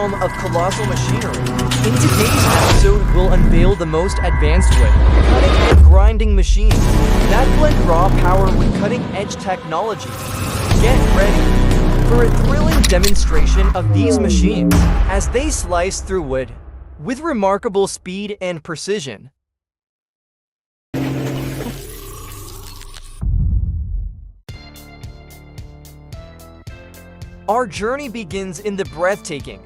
realm of colossal machinery. In today's episode, we'll unveil the most advanced wood cutting and grinding machines that blend raw power with cutting-edge technology. Get ready for a thrilling demonstration of these machines as they slice through wood with remarkable speed and precision. Our journey begins in the breathtaking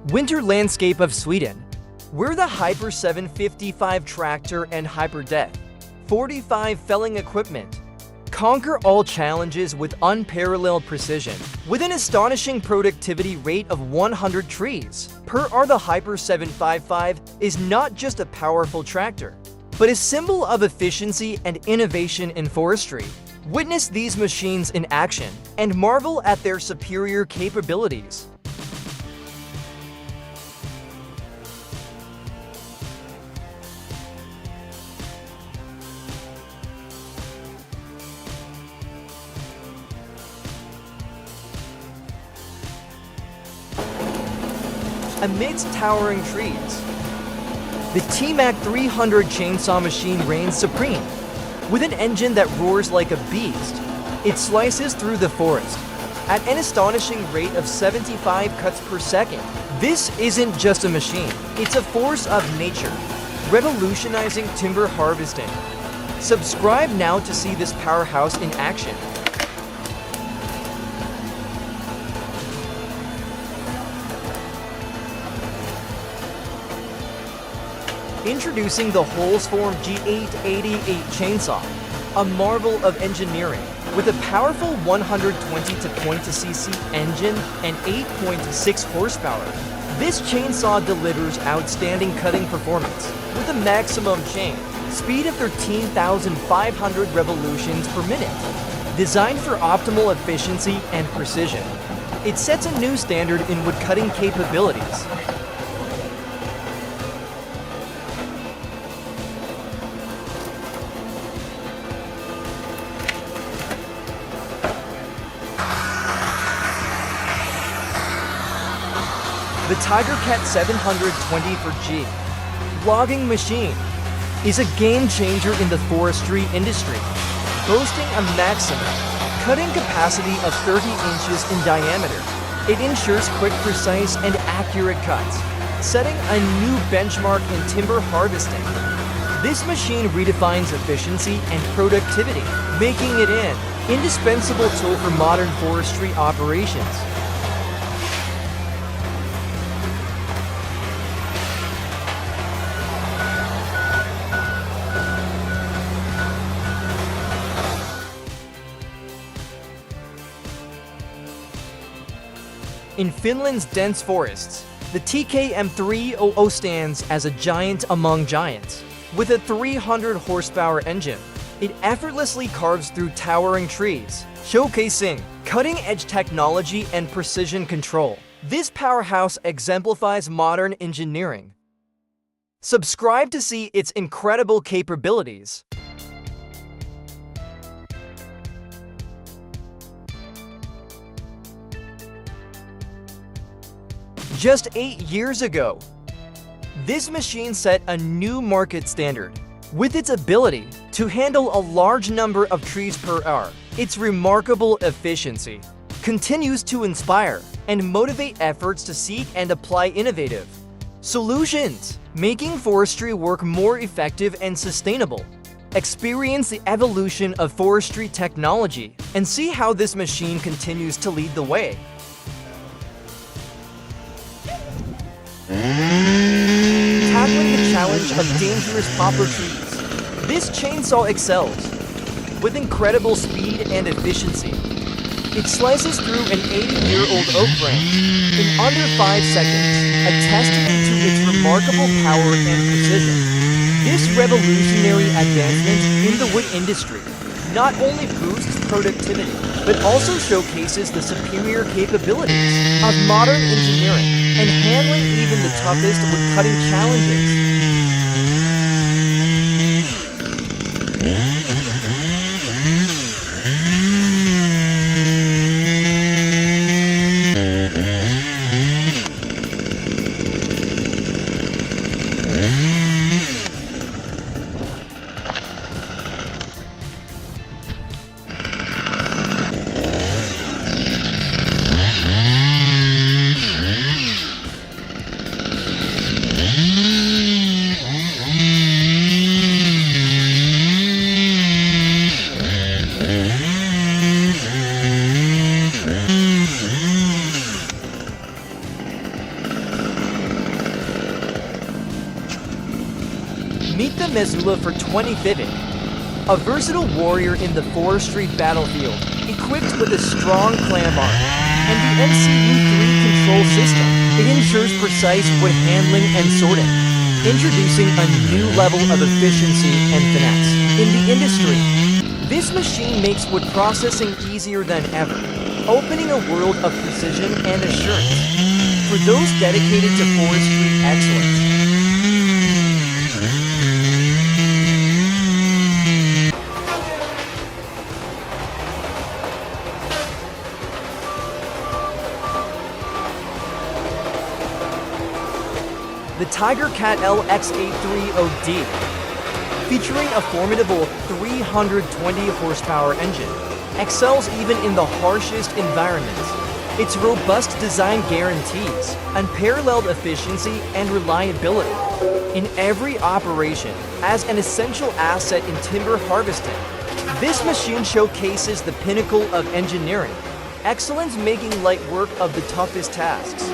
winter landscape of Sweden, where the Hyper 755 tractor and Hyper Death 45 felling equipment conquer all challenges with unparalleled precision. With an astonishing productivity rate of 100 trees per hour, the Hyper 755 is not just a powerful tractor, but a symbol of efficiency and innovation in forestry. Witness these machines in action and marvel at their superior capabilities. Amidst towering trees, the T-Mac 300 chainsaw machine reigns supreme. With an engine that roars like a beast, it slices through the forest at an astonishing rate of 75 cuts per second. This isn't just a machine, it's a force of nature, revolutionizing timber harvesting. Subscribe now to see this powerhouse in action. Introducing the Holzform G888 chainsaw, a marvel of engineering. With a powerful 120-cc engine and 8.6 horsepower, this chainsaw delivers outstanding cutting performance with a maximum chain speed of 13,500 revolutions per minute. Designed for optimal efficiency and precision, it sets a new standard in wood cutting capabilities. The TigerCat 720G logging machine is a game changer in the forestry industry, boasting a maximum cutting capacity of 30 inches in diameter. It ensures quick, precise, and accurate cuts, setting a new benchmark in timber harvesting. This machine redefines efficiency and productivity, making it an indispensable tool for modern forestry operations. In Finland's dense forests, the TKM300 stands as a giant among giants. With a 300 horsepower engine, it effortlessly carves through towering trees, showcasing cutting-edge technology and precision control. This powerhouse exemplifies modern engineering. Subscribe to see its incredible capabilities. Just 8 years ago, this machine set a new market standard. With its ability to handle a large number of trees per hour, its remarkable efficiency continues to inspire and motivate efforts to seek and apply innovative solutions, making forestry work more effective and sustainable. Experience the evolution of forestry technology and see how this machine continues to lead the way. Tackling the challenge of dangerous poplar trees, this chainsaw excels. With incredible speed and efficiency, it slices through an 80-year-old oak branch in under 5 seconds, a testament to its remarkable power and precision. This revolutionary advancement in the wood industry not only boosts productivity, but also showcases the superior capabilities of modern engineering and handling even the toughest wood-cutting challenges. Missoula for 2050. A versatile warrior in the forestry battlefield, equipped with a strong clamp arm and the MCU-3 control system, it ensures precise wood handling and sorting, introducing a new level of efficiency and finesse in the industry. This machine makes wood processing easier than ever, opening a world of precision and assurance for those dedicated to forestry excellence. The Tiger Cat LX830D, featuring a formidable 320 horsepower engine, excels even in the harshest environments. Its robust design guarantees unparalleled efficiency and reliability in every operation as an essential asset in timber harvesting. This machine showcases the pinnacle of engineering, excellence making light work of the toughest tasks.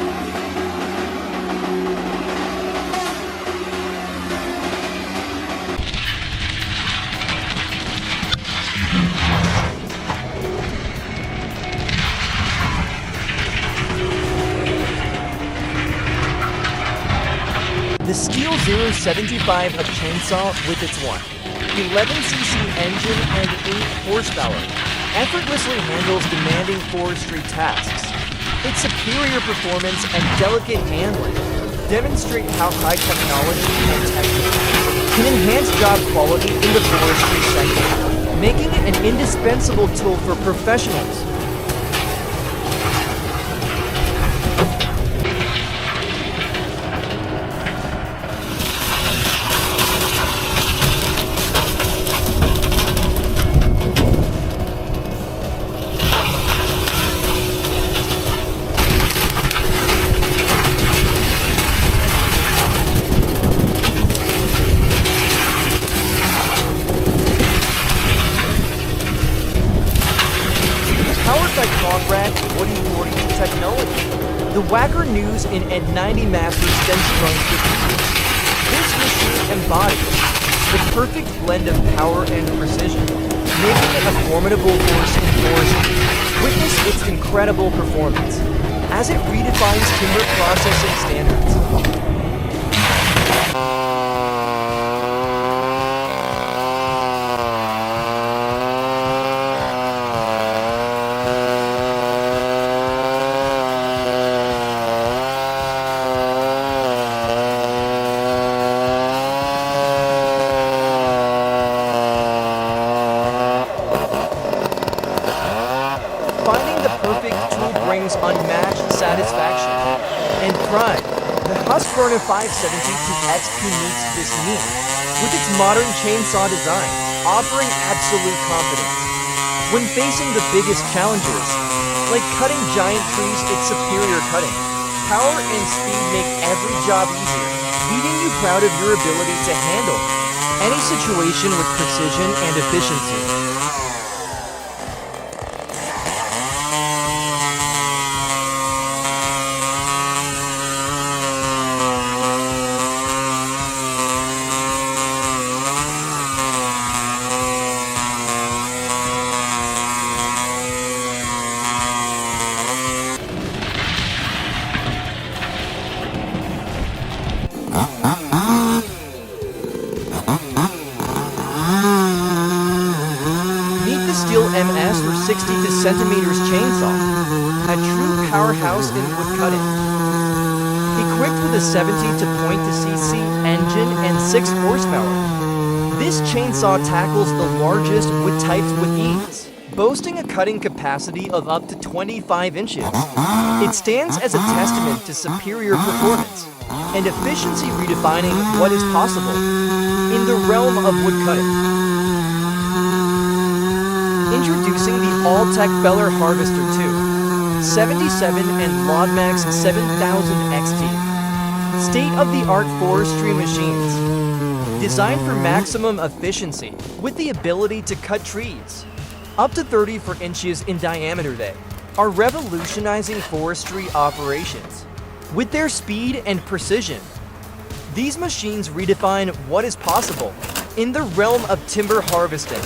The Steel 075 of chainsaw with its 11cc engine and 8 horsepower effortlessly handles demanding forestry tasks. Its superior performance and delicate handling demonstrate how high technology and technique can enhance job quality in the forestry sector, making it an indispensable tool for professionals. Powered by Conrad Woody 40 technology, the Whacker News in N90 Master Stench Drone 50. This machine embodies the perfect blend of power and precision, making it a formidable force in forestry. Witness its incredible performance as it redefines timber processing standards. Finding the perfect tool brings unmatched satisfaction and pride. The Husqvarna 572XP meets this need with its modern chainsaw design, offering absolute confidence. When facing the biggest challenges, like cutting giant trees, its superior cutting, power and speed make every job easier, leaving you proud of your ability to handle any situation with precision and efficiency. Meet the Steel MS or 60 centimeters chainsaw, a true powerhouse in woodcutting. Equipped with a 70 cc engine and 6 horsepower, this chainsaw tackles the largest wood types with ease, boasting a cutting capacity of up to 25 inches. It stands as a testament to superior performance and efficiency, redefining what is possible in the realm of woodcutting. Introducing the All-Tech Feller Harvester 2, 77 and LodMax 7000 XT. State-of-the-art forestry machines, designed for maximum efficiency with the ability to cut trees up to 34 inches in diameter. They are revolutionizing forestry operations. With their speed and precision, these machines redefine what is possible In the realm of timber harvesting,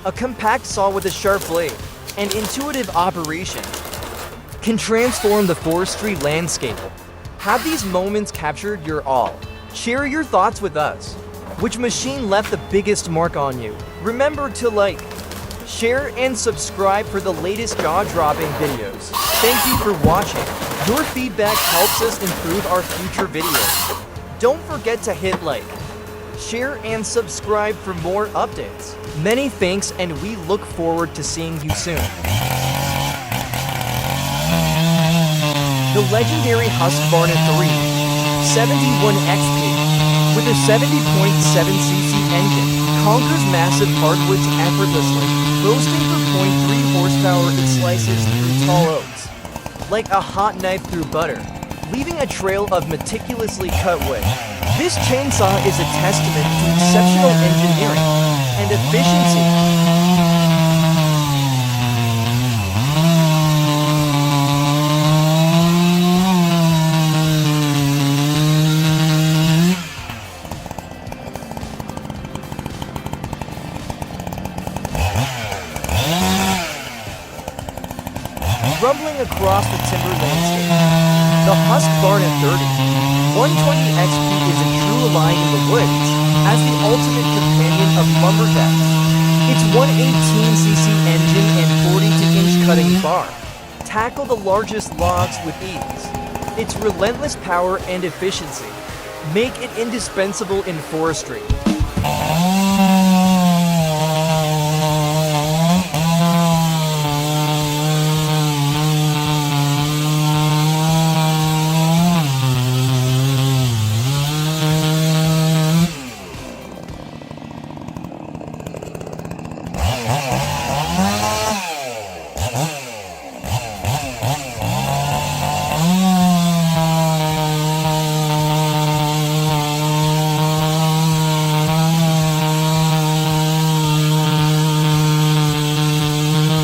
a compact saw with a sharp blade and intuitive operation can transform the forestry landscape. Have these moments captured your awe? Share your thoughts with us. Which machine left the biggest mark on you? Remember to like, share, and subscribe for the latest jaw-dropping videos. Thank you for watching. Your feedback helps us improve our future videos. Don't forget to hit like, share, and subscribe for more updates. Many thanks, and we look forward to seeing you soon. The legendary Husqvarna 3 71 XP with a 70.7cc engine conquers massive hardwoods effortlessly. Boasting for 0.3 horsepower, it slices through tall oaks like a hot knife through butter, leaving a trail of meticulously cut wood. This chainsaw is a testament to exceptional engineering and efficiency. Rumbling across the timber landscape, the Husqvarna 120 XP is a true ally in the woods as the ultimate companion of lumberjacks. Its 118cc engine and 42-inch cutting bar tackle the largest logs with ease. Its relentless power and efficiency make it indispensable in forestry.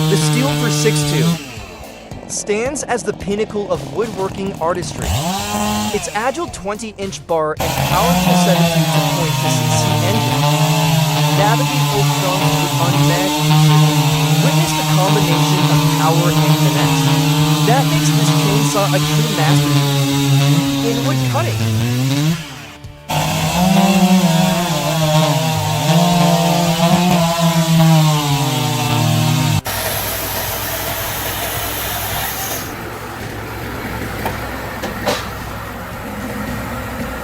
The Steel for 6'2" stands as the pinnacle of woodworking artistry. Its agile 20-inch bar and powerful 72.2cc engine navigate oak stones with unmatched precision. Witness the combination of power and finesse that makes this chainsaw a true masterpiece in wood cutting.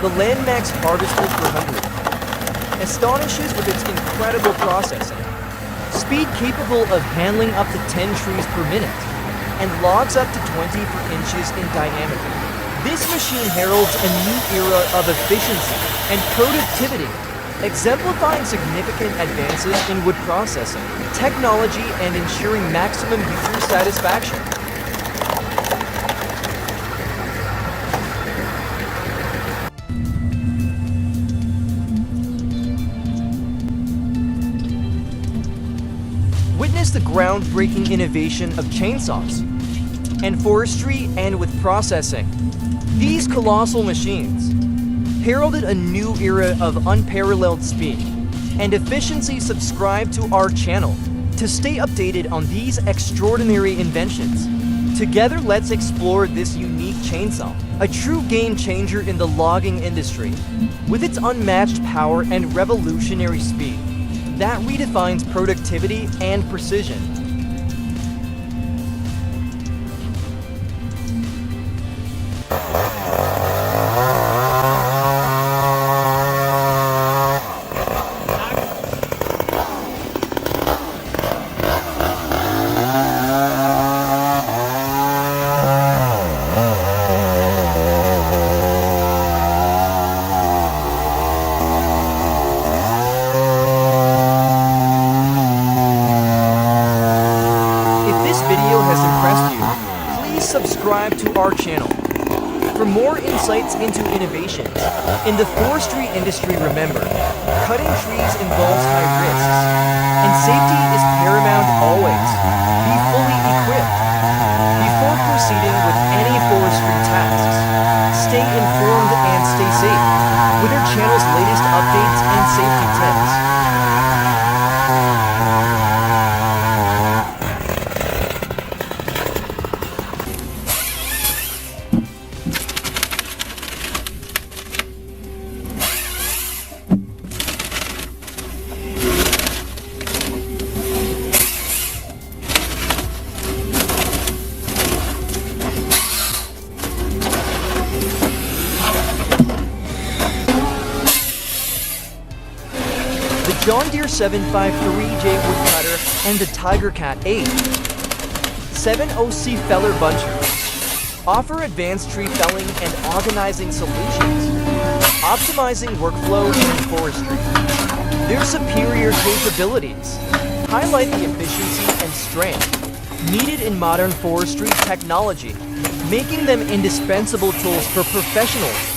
The Landmax Harvester 400 astonishes with its incredible processing, speed capable of handling up to 10 trees per minute, and logs up to 24 inches in diameter. This machine heralds a new era of efficiency and productivity, exemplifying significant advances in wood processing, technology, and ensuring maximum user satisfaction. Witness the groundbreaking innovation of chainsaws and forestry and with processing. These colossal machines heralded a new era of unparalleled speed and efficiency. Subscribe to our channel to stay updated on these extraordinary inventions. Together, let's explore this unique chainsaw, a true game changer in the logging industry. With its unmatched power and revolutionary speed that redefines productivity and precision. this video has impressed you, please subscribe to our channel. For more insights into innovations in the forestry industry, remember, cutting trees involves high risks, and safety is paramount always. Be fully equipped. Before proceeding with any forestry tasks, stay informed and stay safe with our channel's latest updates and safety tips. The John Deere 753J woodcutter and the Tiger Cat 8 7OC feller buncher offer advanced tree felling and organizing solutions, optimizing workflow in forestry. Their superior capabilities highlight the efficiency and strength needed in modern forestry technology, making them indispensable tools for professionals.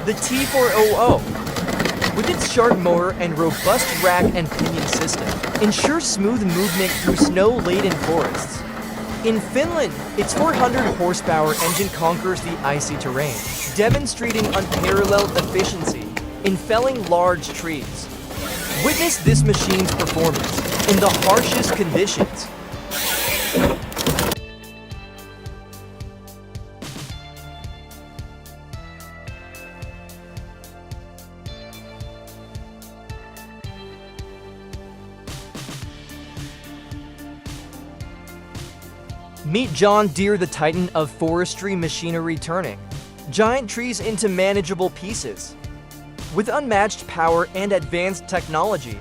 The T400, with its sharp motor and robust rack and pinion system, ensures smooth movement through snow-laden forests. In Finland, its 400 horsepower engine conquers the icy terrain, demonstrating unparalleled efficiency in felling large trees. Witness this machine's performance in the harshest conditions. Meet John Deere, the titan of forestry machinery, turning giant trees into manageable pieces. With unmatched power and advanced technology,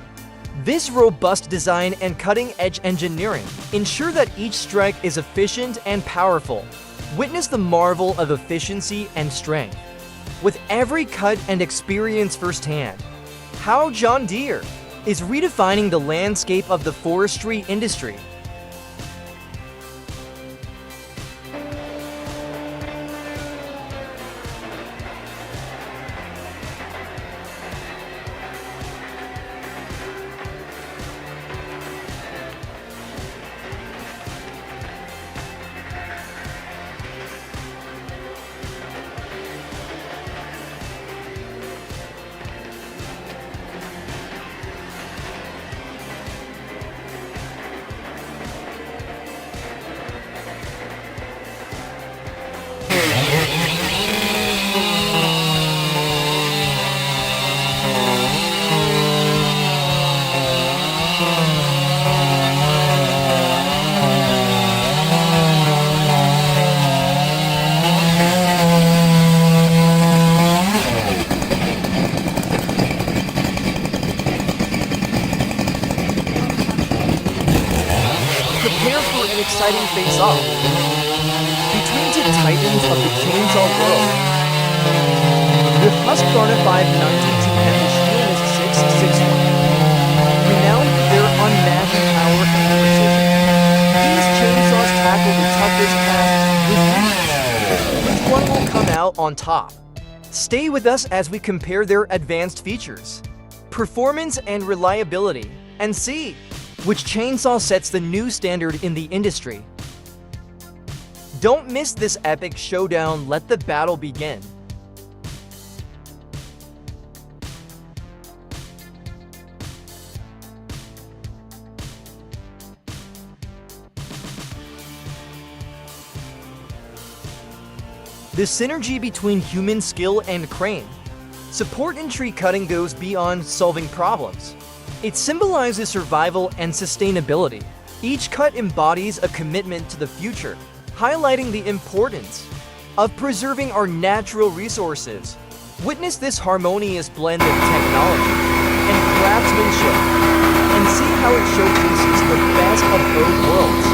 this robust design and cutting-edge engineering ensure that each strike is efficient and powerful. Witness the marvel of efficiency and strength with every cut and experience firsthand how John Deere is redefining the landscape of the forestry industry. Prepare for an exciting face-off between two titans of the chainsaw world. The Husqvarna 592 and the Stihl's 661, renowned for their unmatched power and precision. These chainsaws tackle the toughest tasks with ease. Which one will come out on top? Stay with us as we compare their advanced features, performance and reliability, and see which chainsaw sets the new standard in the industry. Don't miss this epic showdown. Let the battle begin. The synergy between human skill and crane support in tree cutting goes beyond solving problems. It symbolizes survival and sustainability. Each cut embodies a commitment to the future, highlighting the importance of preserving our natural resources. Witness this harmonious blend of technology and craftsmanship, and see how it showcases the best of both worlds.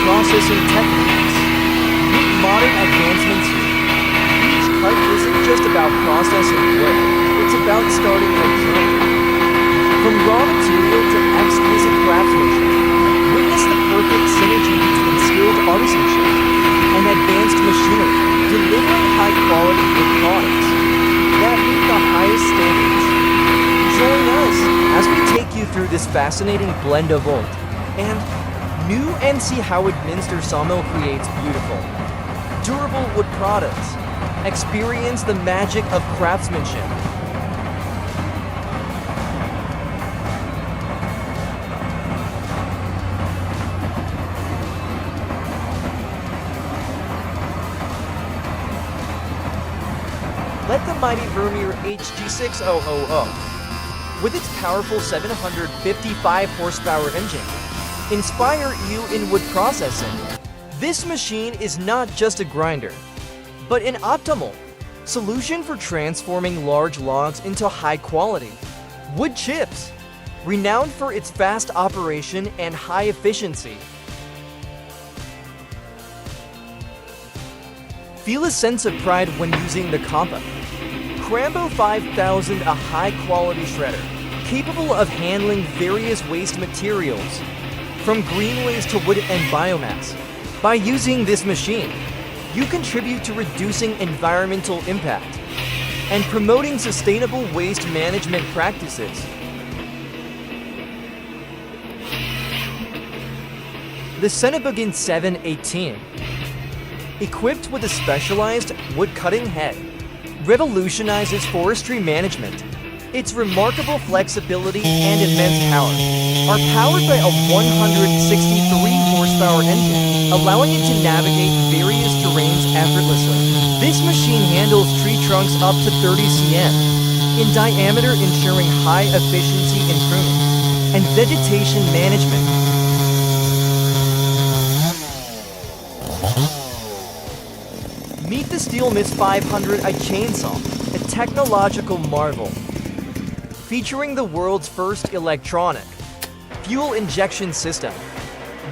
processing techniques. With modern advancements here, each cut isn't just about processing wood, it's about starting from zero. From raw material to exquisite craftsmanship, witness the perfect synergy between skilled artisanship and advanced machinery, delivering high-quality wood products that meet the highest standards. Join us as we take you through this fascinating blend of old and new and see how Woodminster Sawmill creates beautiful, durable wood products. Experience the magic of craftsmanship. Let the mighty Vermeer HG6000, with its powerful 755 horsepower engine, inspire you in wood processing. This machine is not just a grinder, but an optimal solution for transforming large logs into high-quality wood chips, renowned for its fast operation and high efficiency. Feel a sense of pride when using the Compa Crambo 5000, a high-quality shredder, capable of handling various waste materials, from green waste to wood and biomass. By using this machine, you contribute to reducing environmental impact and promoting sustainable waste management practices. The Senebugin 718, equipped with a specialized wood-cutting head, revolutionizes forestry management. Its remarkable flexibility and immense power are powered by a 163 horsepower engine, allowing it to navigate various terrains effortlessly. This machine handles tree trunks up to 30 cm in diameter, ensuring high efficiency in pruning and vegetation management. Meet the SteelMist 500i chainsaw, a technological marvel. Featuring the world's first electronic fuel injection system,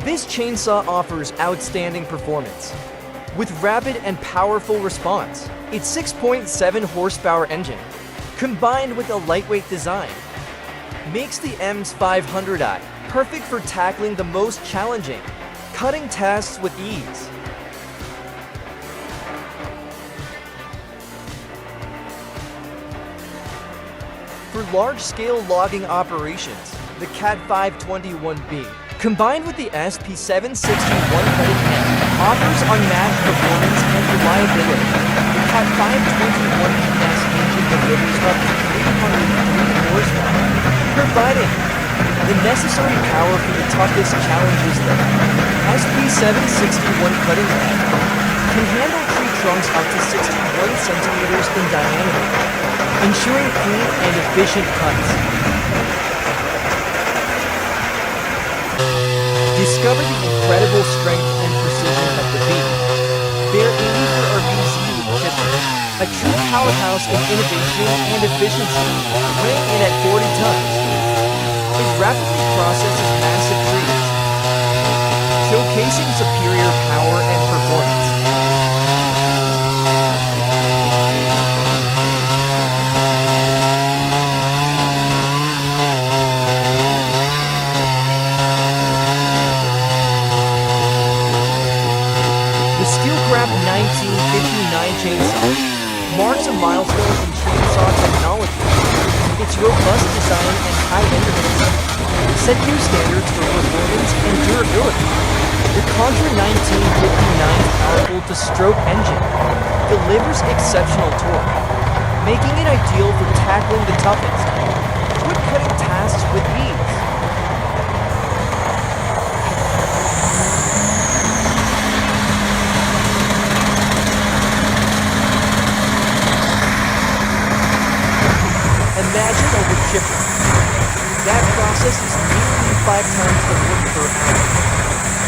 this chainsaw offers outstanding performance. With rapid and powerful response, its 6.7 horsepower engine, combined with a lightweight design, makes the EMS 500i perfect for tackling the most challenging cutting tasks with ease. For large-scale logging operations, the CAT 521B, combined with the SP761 cutting head, offers unmatched performance and reliability. The CAT 521PS engine delivers up to 303 horsepower, providing the necessary power for the toughest challenges. The SP761 cutting head can handle tree trunks up to 61 centimeters in diameter, ensuring clean and efficient cuts. Discover the incredible strength and precision of the beam. They're aiming for our BZ wood chipper, a true powerhouse of innovation and efficiency, weighing in at 40 tons. It rapidly processes massive trees, showcasing superior power and performance. Steelcraft 1959 chainsaw marks a milestone in chainsaw technology. Its robust design and high engineering set new standards for performance and durability. The Contra 1959's powerful two-stroke engine delivers exceptional torque, making it ideal for tackling the toughest wood-cutting tasks with ease. Imagine a wood chipper that processes nearly 5 tons of wood per hour.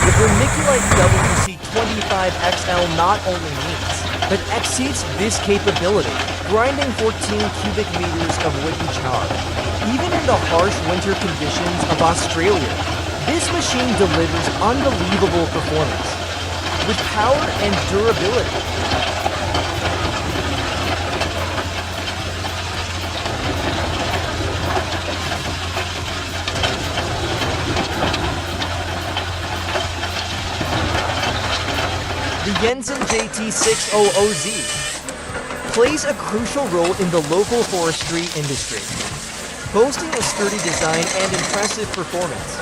The vermiculite WC25XL not only meets, but exceeds this capability, grinding 14 cubic meters of wood each hour. Even in the harsh winter conditions of Australia, this machine delivers unbelievable performance with power and durability. The Jensen JT600Z plays a crucial role in the local forestry industry, boasting a sturdy design and impressive performance.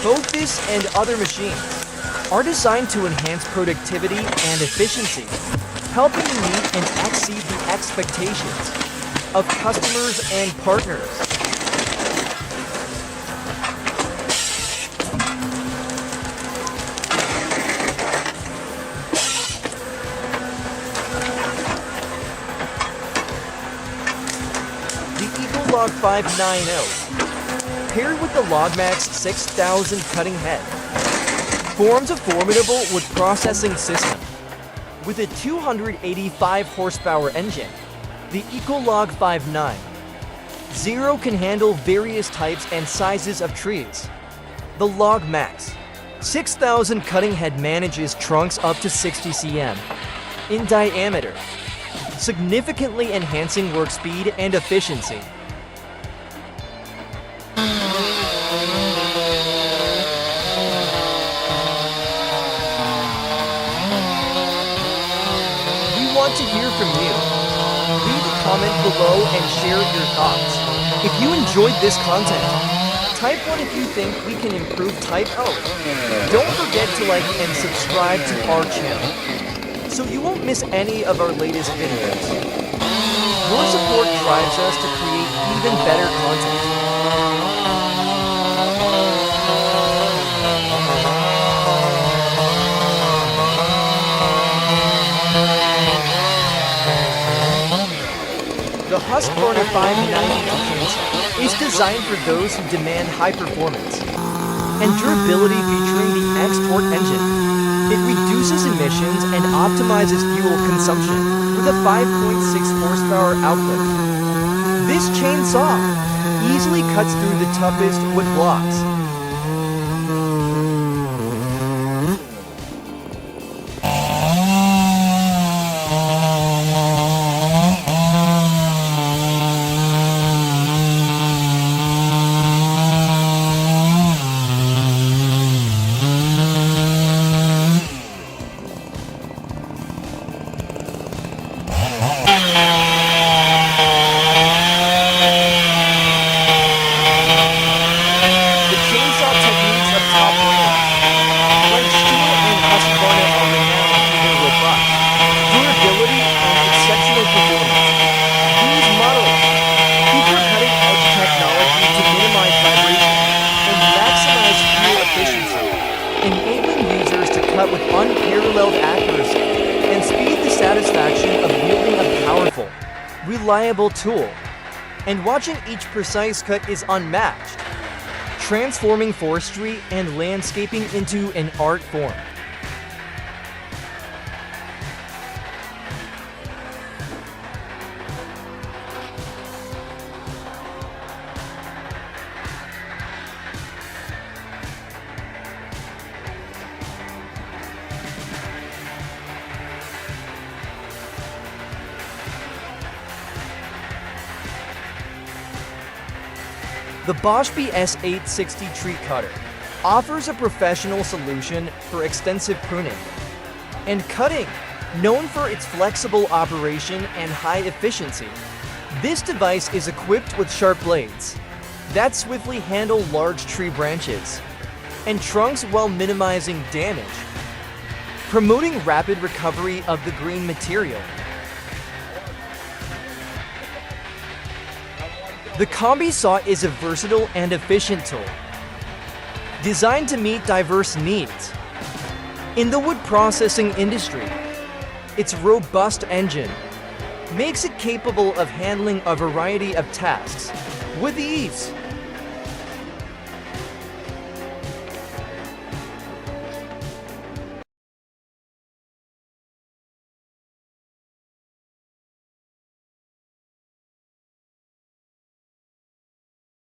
Both this and other machines are designed to enhance productivity and efficiency, helping to meet and exceed the expectations of customers and partners. Log 590, paired with the Logmax 6000 cutting head, forms a formidable wood processing system. With a 285 horsepower engine, the Ecolog 590 can handle various types and sizes of trees. The Logmax 6000 cutting head manages trunks up to 60 cm in diameter, significantly enhancing work speed and efficiency. Want to hear from you. Leave a comment below and share your thoughts. If you enjoyed this content, type 1 if you think we can improve, type O. Don't forget to like and subscribe to our channel so you won't miss any of our latest videos. Your support drives us to create even better content. The Husqvarna 590 is designed for those who demand high performance and durability, featuring the Export engine. It reduces emissions and optimizes fuel consumption with a 5.6 horsepower output. This chainsaw easily cuts through the toughest wood blocks. Cut with unparalleled accuracy and speed, the satisfaction of wielding a powerful, reliable tool. And watching each precise cut is unmatched, transforming forestry and landscaping into an art form. The Bosch BS860 tree cutter offers a professional solution for extensive pruning and cutting, known for its flexible operation and high efficiency. This device is equipped with sharp blades that swiftly handle large tree branches and trunks while minimizing damage, promoting rapid recovery of the green material. The Combi Saw is a versatile and efficient tool, designed to meet diverse needs. In the wood processing industry, its robust engine makes it capable of handling a variety of tasks with ease.